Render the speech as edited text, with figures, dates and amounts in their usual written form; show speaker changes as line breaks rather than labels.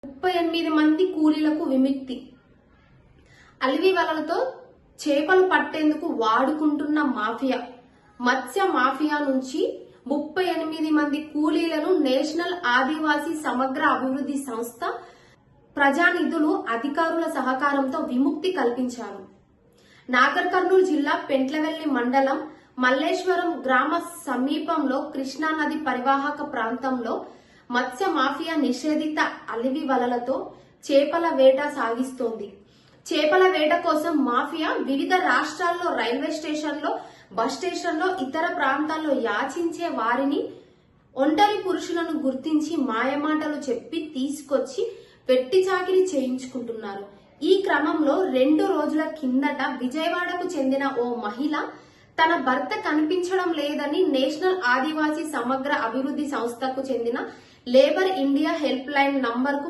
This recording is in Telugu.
38 మంది కూలీలకు విముక్తి. అలివి వలలతో చేపలు పట్టేందుకు వాడుకుంటున్న మాఫియా. మత్స్య మాఫియా నుంచి 38 మంది కూలీలను నేషనల్ ఆదివాసీ సమగ్ర అభివృద్ధి సంస్థ ప్రజానిధులు అధికారుల సహకారంతో విముక్తి కల్పించారు. నాగర్ కర్నూలు జిల్లా పెంట్లవెల్లి మండలం మల్లేశ్వరం గ్రామ సమీపంలో కృష్ణా నది పరివాహక ప్రాంతంలో మత్స్య మాఫియా నిషేధిత అలివి వలలతో చేపల వేట సాగిస్తోంది. చేపల వేట కోసం మాఫియా వివిధ రాష్ట్రాల్లో రైల్వే స్టేషన్లో, బస్ స్టేషన్లో, ఇతర ప్రాంతాల్లో యాచించే వారిని ఒంటరి పురుషులను గుర్తించి మాయమాటలు చెప్పి తీసుకొచ్చి వెట్టి చాకిరీ చేయించుకుంటున్నారు. ఈ క్రమంలో 2 రోజుల కిందట విజయవాడకు చెందిన ఓ మహిళ తన భర్త కనిపించడం లేదని నేషనల్ ఆదివాసీ సమగ్ర అభివృద్ధి సంస్థకు చెందిన లేబర్ ఇండియా హెల్ప్ లైన్ నంబర్కు